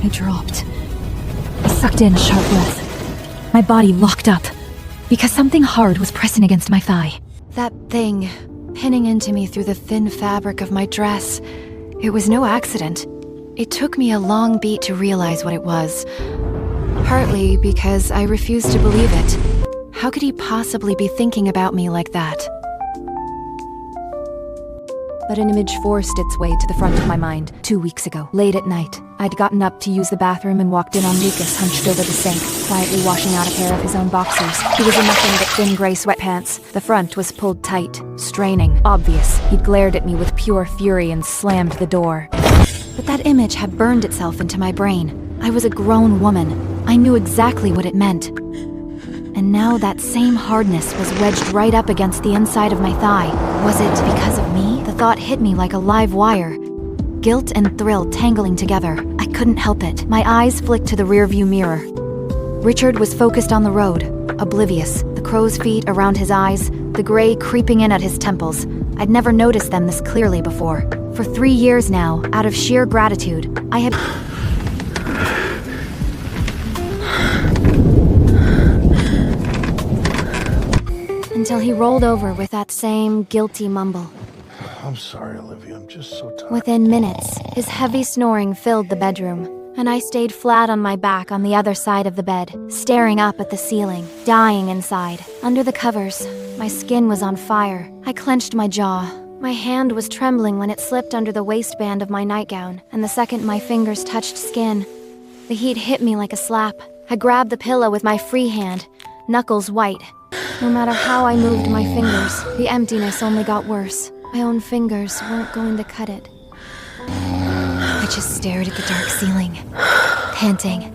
I dropped. I sucked in a sharp breath. My body locked up, because something hard was pressing against my thigh. That thing, pinning into me through the thin fabric of my dress. It was no accident. It took me a long beat to realize what it was. Partly because I refused to believe it. How could he possibly be thinking about me like that? But an image forced its way to the front of my mind 2 weeks ago, late at night. I'd gotten up to use the bathroom and walked in on Lucas hunched over the sink, quietly washing out a pair of his own boxers. He was in nothing but thin gray sweatpants. The front was pulled tight, straining, obvious. He glared at me with pure fury and slammed the door. But that image had burned itself into my brain. I was a grown woman. I knew exactly what it meant. And now that same hardness was wedged right up against the inside of my thigh. Was it because of me? The thought hit me like a live wire. Guilt and thrill tangling together. I couldn't help it. My eyes flicked to the rearview mirror. Richard was focused on the road, oblivious, the crow's feet around his eyes, the gray creeping in at his temples. I'd never noticed them this clearly before. For 3 years now, out of sheer gratitude, I had... Until he rolled over with that same guilty mumble. I'm sorry, Olivia. I'm just so tired. Within minutes, his heavy snoring filled the bedroom, and I stayed flat on my back on the other side of the bed, staring up at the ceiling, dying inside. Under the covers, my skin was on fire. I clenched my jaw. My hand was trembling when it slipped under the waistband of my nightgown, and the second my fingers touched skin, the heat hit me like a slap. I grabbed the pillow with my free hand, knuckles white. No matter how I moved my fingers, the emptiness only got worse. My own fingers weren't going to cut it. I just stared at the dark ceiling, panting,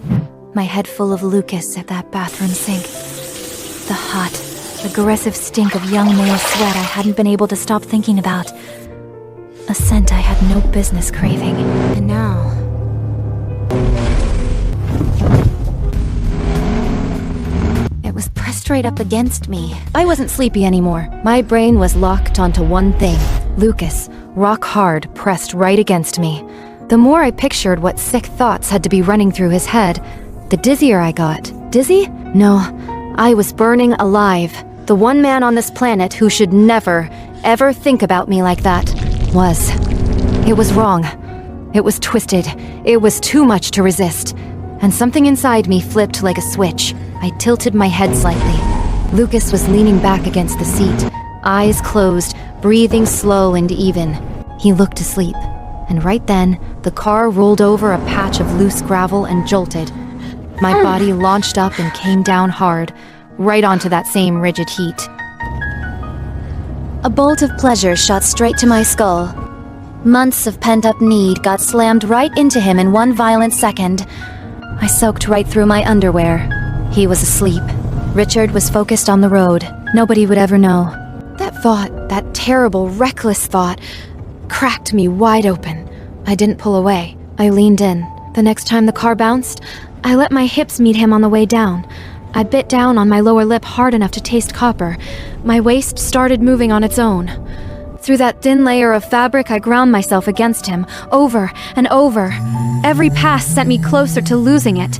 my head full of Lucas at that bathroom sink. The hot, aggressive stink of young male sweat I hadn't been able to stop thinking about. A scent I had no business craving. And now... it was pressed straight up against me. I wasn't sleepy anymore. My brain was locked onto one thing. Lucas, rock hard, pressed right against me. The more I pictured what sick thoughts had to be running through his head, the dizzier I got. Dizzy? No, I was burning alive. The one man on this planet who should never, ever think about me like that was. It was wrong. It was twisted. It was too much to resist. And something inside me flipped like a switch. I tilted my head slightly. Lucas was leaning back against the seat, eyes closed, breathing slow and even. He looked asleep. And right then, the car rolled over a patch of loose gravel and jolted. My body launched up and came down hard, right onto that same rigid heat. A bolt of pleasure shot straight to my skull. Months of pent-up need got slammed right into him in one violent second. I soaked right through my underwear. He was asleep. Richard was focused on the road. Nobody would ever know. That thought, that terrible, reckless thought, cracked me wide open. I didn't pull away. I leaned in. The next time the car bounced, I let my hips meet him on the way down. I bit down on my lower lip hard enough to taste copper. My waist started moving on its own. Through that thin layer of fabric, I ground myself against him, over and over. Every pass sent me closer to losing it.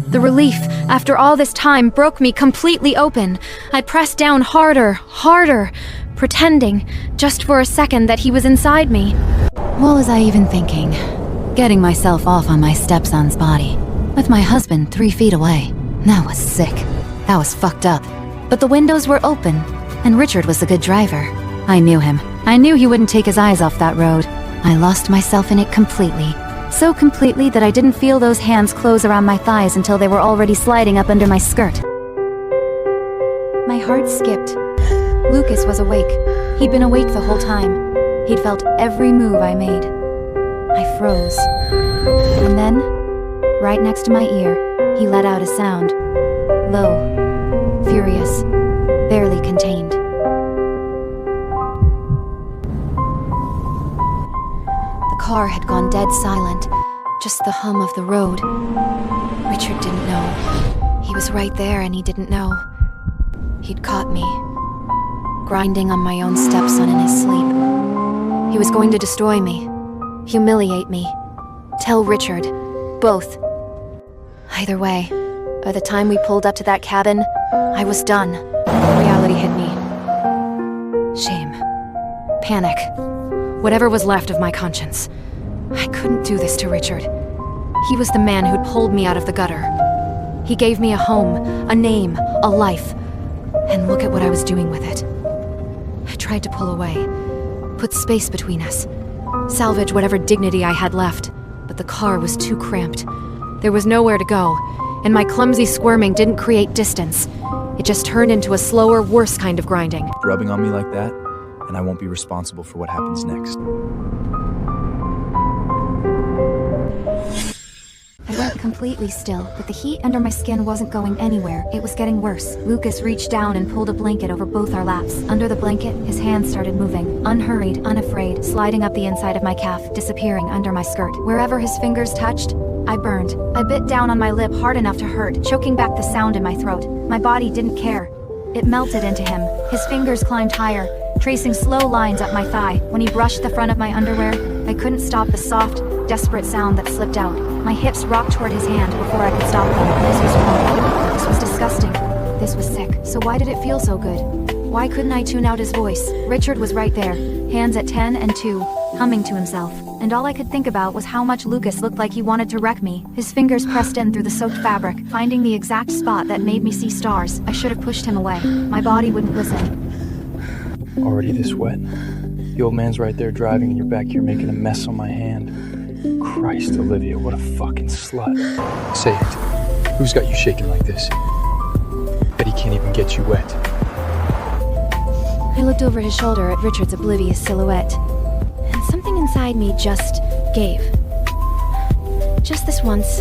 The relief, after all this time, broke me completely open. I pressed down harder, harder, pretending, just for a second, that he was inside me. What was I even thinking? Getting myself off on my stepson's body, with my husband 3 feet away. That was sick. That was fucked up. But the windows were open, and Richard was a good driver. I knew him. I knew he wouldn't take his eyes off that road. I lost myself in it completely. So completely that I didn't feel those hands close around my thighs until they were already sliding up under my skirt. My heart skipped. Lucas was awake. He'd been awake the whole time. He'd felt every move I made. I froze. And then, right next to my ear, he let out a sound. Low, furious, barely contained. The car had gone dead silent, just the hum of the road. Richard didn't know. He was right there and he didn't know. He'd caught me, grinding on my own stepson in his sleep. He was going to destroy me, humiliate me, tell Richard, both, Either way, by the time we pulled up to that cabin, I was done. Reality hit me. Shame. Panic. Whatever was left of my conscience. I couldn't do this to Richard. He was the man who'd pulled me out of the gutter. He gave me a home, a name, a life. And look at what I was doing with it. I tried to pull away, put space between us, salvage whatever dignity I had left, but the car was too cramped. There was nowhere to go, and my clumsy squirming didn't create distance. It just turned into a slower, worse kind of grinding. Rubbing on me like that, and I won't be responsible for what happens next. I went completely still, but the heat under my skin wasn't going anywhere. It was getting worse. Lucas reached down and pulled a blanket over both our laps. Under the blanket, his hands started moving, unhurried, unafraid, sliding up the inside of my calf, disappearing under my skirt. Wherever his fingers touched, I burned. I bit down on my lip hard enough to hurt, choking back the sound in my throat. My body didn't care. It melted into him. His fingers climbed higher, tracing slow lines up my thigh. When he brushed the front of my underwear, I couldn't stop the soft, desperate sound that slipped out. My hips rocked toward his hand before I could stop them. This was wrong. This was disgusting. This was sick. So why did it feel so good? Why couldn't I tune out his voice? Richard was right there, hands at 10 and 2, humming to himself. And all I could think about was how much Lucas looked like he wanted to wreck me. His fingers pressed in through the soaked fabric, finding the exact spot that made me see stars. I should have pushed him away. My body wouldn't listen. Already this wet? The old man's right there driving and you're back here making a mess on my hand. Christ, Olivia, what a fucking slut. Say it. Who's got you shaking like this? Bet he can't even get you wet. I looked over his shoulder at Richard's oblivious silhouette, and something inside me just gave. Just this once.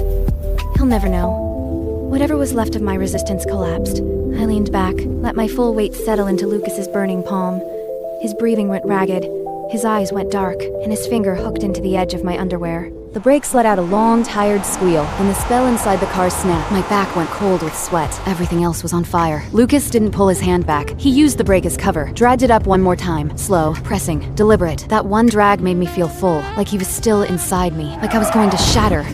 He'll never know. Whatever was left of my resistance collapsed. I leaned back, let my full weight settle into Lucas's burning palm. His breathing went ragged, his eyes went dark, and his finger hooked into the edge of my underwear. The brakes let out a long, tired squeal, and the spell inside the car snapped. My back went cold with sweat. Everything else was on fire. Lucas didn't pull his hand back. He used the brake as cover, dragged it up one more time. Slow, pressing, deliberate. That one drag made me feel full, like he was still inside me, like I was going to shatter.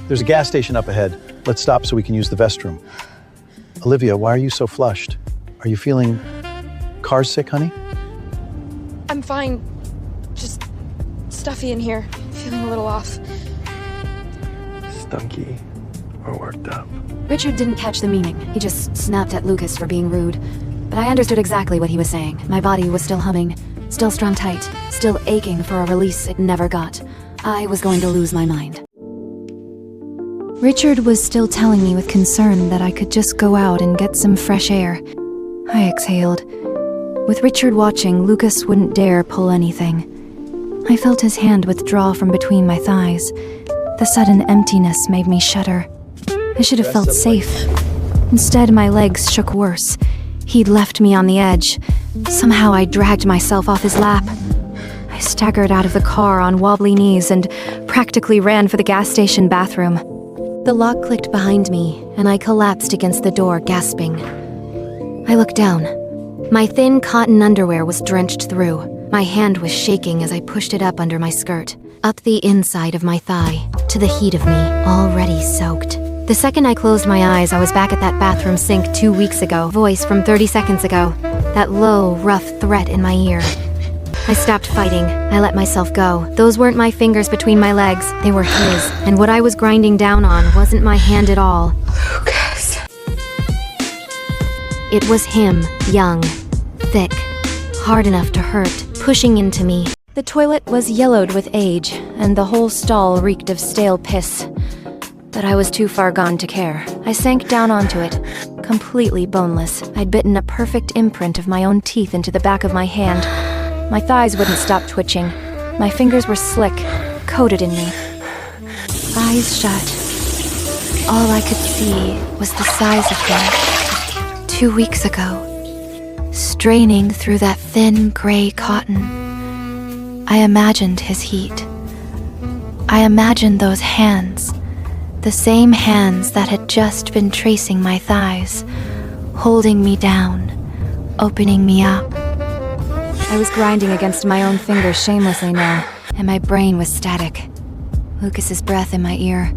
There's a gas station up ahead. Let's stop so we can use the restroom. Olivia, why are you so flushed? Are you feeling car sick, honey? I'm fine. Just stuffy in here. Feeling a little off. Stunky or worked up. Richard didn't catch the meaning. He just snapped at Lucas for being rude. But I understood exactly what he was saying. My body was still humming, still strung tight, still aching for a release it never got. I was going to lose my mind. Richard was still telling me with concern that I could just go out and get some fresh air. I exhaled. With Richard watching, Lucas wouldn't dare pull anything. I felt his hand withdraw from between my thighs. The sudden emptiness made me shudder. I should have felt safe. Instead, my legs shook worse. He'd left me on the edge. Somehow I dragged myself off his lap. I staggered out of the car on wobbly knees and practically ran for the gas station bathroom. The lock clicked behind me, and I collapsed against the door, gasping. I looked down. My thin cotton underwear was drenched through. My hand was shaking as I pushed it up under my skirt, up the inside of my thigh, to the heat of me, already soaked. The second I closed my eyes, I was back at that bathroom sink 2 weeks ago. Voice from 30 seconds ago. That low, rough threat in my ear. I stopped fighting. I let myself go. Those weren't my fingers between my legs. They were his. And what I was grinding down on wasn't my hand at all. Lucas. It was him, young, thick, hard enough to hurt, pushing into me. The toilet was yellowed with age, and the whole stall reeked of stale piss. But I was too far gone to care. I sank down onto it, completely boneless. I'd bitten a perfect imprint of my own teeth into the back of my hand. My thighs wouldn't stop twitching. My fingers were slick, coated in me. Eyes shut. All I could see was the size of him 2 weeks ago, straining through that thin gray cotton. I imagined his heat. I imagined those hands, the same hands that had just been tracing my thighs, holding me down, opening me up. I was grinding against my own fingers shamelessly now, and my brain was static. Lucas's breath in my ear,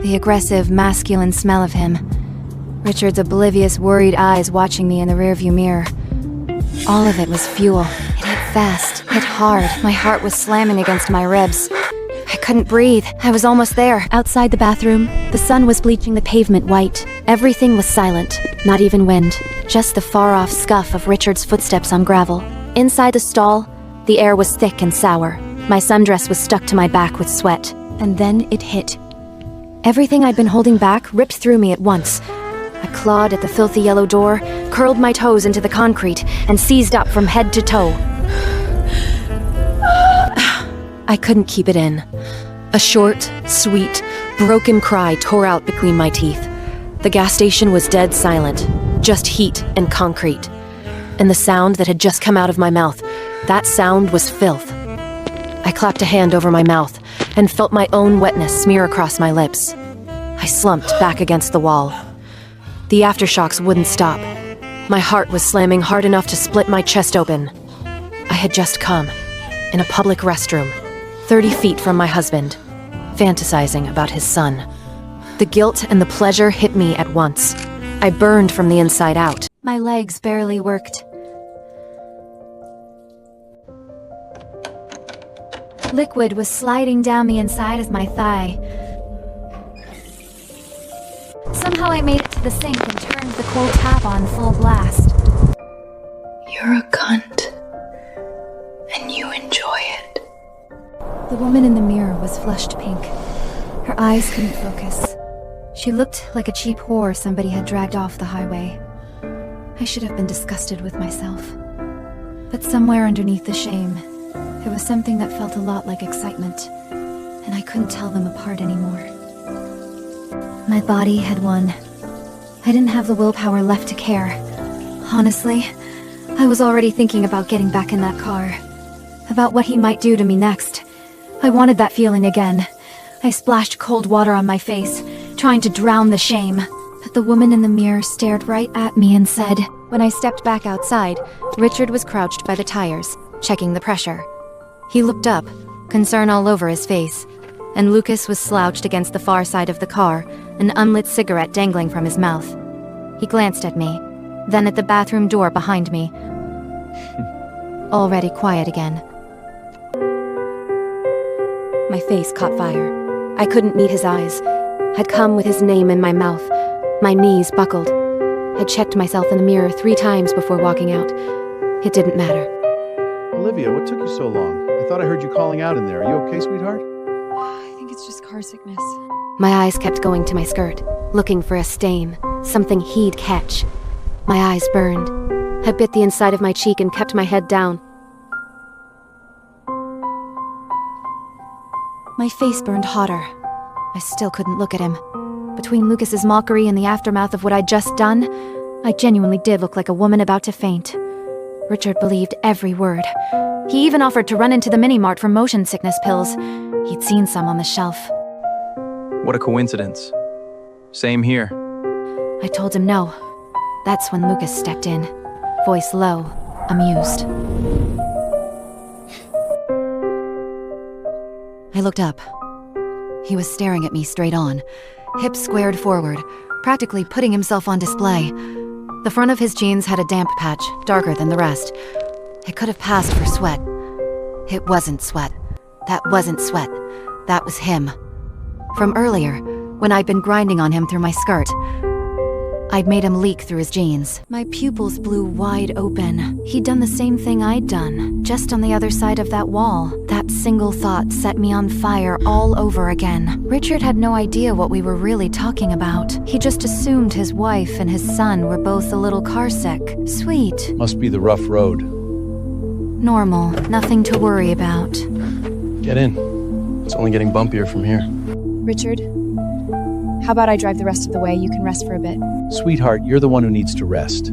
the aggressive, masculine smell of him, Richard's oblivious, worried eyes watching me in the rearview mirror. All of it was fuel. It hit fast, hit hard. My heart was slamming against my ribs. I couldn't breathe. I was almost there. Outside the bathroom, the sun was bleaching the pavement white. Everything was silent, not even wind. Just the far-off scuff of Richard's footsteps on gravel. Inside the stall, the air was thick and sour. My sundress was stuck to my back with sweat. And then it hit. Everything I'd been holding back ripped through me at once. I clawed at the filthy yellow door, curled my toes into the concrete, and seized up from head to toe. I couldn't keep it in. A short, sweet, broken cry tore out between my teeth. The gas station was dead silent, just heat and concrete. And the sound that had just come out of my mouth, that sound was filth. I clapped a hand over my mouth and felt my own wetness smear across my lips. I slumped back against the wall. The aftershocks wouldn't stop. My heart was slamming hard enough to split my chest open. I had just come, in a public restroom, 30 feet from my husband, fantasizing about his son. The guilt and the pleasure hit me at once. I burned from the inside out. My legs barely worked. Liquid was sliding down the inside of my thigh. Somehow I made it to the sink and turned the cold tap on full blast. You're a cunt. And you enjoy it. The woman in the mirror was flushed pink. Her eyes couldn't focus. She looked like a cheap whore somebody had dragged off the highway. I should have been disgusted with myself. But somewhere underneath the shame, there was something that felt a lot like excitement, and I couldn't tell them apart anymore. My body had won. I didn't have the willpower left to care. Honestly, I was already thinking about getting back in that car. About what he might do to me next. I wanted that feeling again. I splashed cold water on my face, trying to drown the shame. But the woman in the mirror stared right at me and said... When I stepped back outside, Richard was crouched by the tires, checking the pressure. He looked up, concern all over his face, and Lucas was slouched against the far side of the car, an unlit cigarette dangling from his mouth. He glanced at me, then at the bathroom door behind me. Already quiet again. My face caught fire. I couldn't meet his eyes. I'd come with his name in my mouth. My knees buckled. I'd checked myself in the mirror 3 times before walking out. It didn't matter. Olivia, what took you so long? I thought I heard you calling out in there. Are you okay, sweetheart? I think it's just car sickness. My eyes kept going to my skirt, looking for a stain, something he'd catch. My eyes burned. I bit the inside of my cheek and kept my head down. My face burned hotter. I still couldn't look at him. Between Lucas's mockery and the aftermath of what I'd just done, I genuinely did look like a woman about to faint. Richard believed every word. He even offered to run into the mini-mart for motion sickness pills. He'd seen some on the shelf. What a coincidence. Same here. I told him no. That's when Lucas stepped in, voice low, amused. I looked up. He was staring at me straight on, hips squared forward, practically putting himself on display. The front of his jeans had a damp patch, darker than the rest. It could have passed for sweat. It wasn't sweat. That wasn't sweat. That was him. From earlier, when I'd been grinding on him through my skirt. I'd made him leak through his jeans. My pupils blew wide open. He'd done the same thing I'd done, just on the other side of that wall. That single thought set me on fire all over again. Richard had no idea what we were really talking about. He just assumed his wife and his son were both a little carsick. Sweet. Must be the rough road. Normal. Nothing to worry about. Get in. It's only getting bumpier from here. Richard, how about I drive the rest of the way? You can rest for a bit. Sweetheart, you're the one who needs to rest.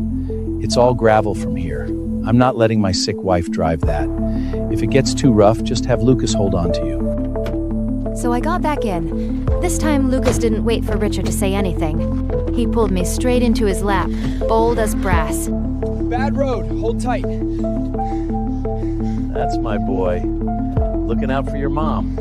It's all gravel from here. I'm not letting my sick wife drive that. If it gets too rough, just have Lucas hold on to you. So I got back in. This time, Lucas didn't wait for Richard to say anything. He pulled me straight into his lap, bold as brass. Bad road. Hold tight. That's my boy. Looking out for your mom.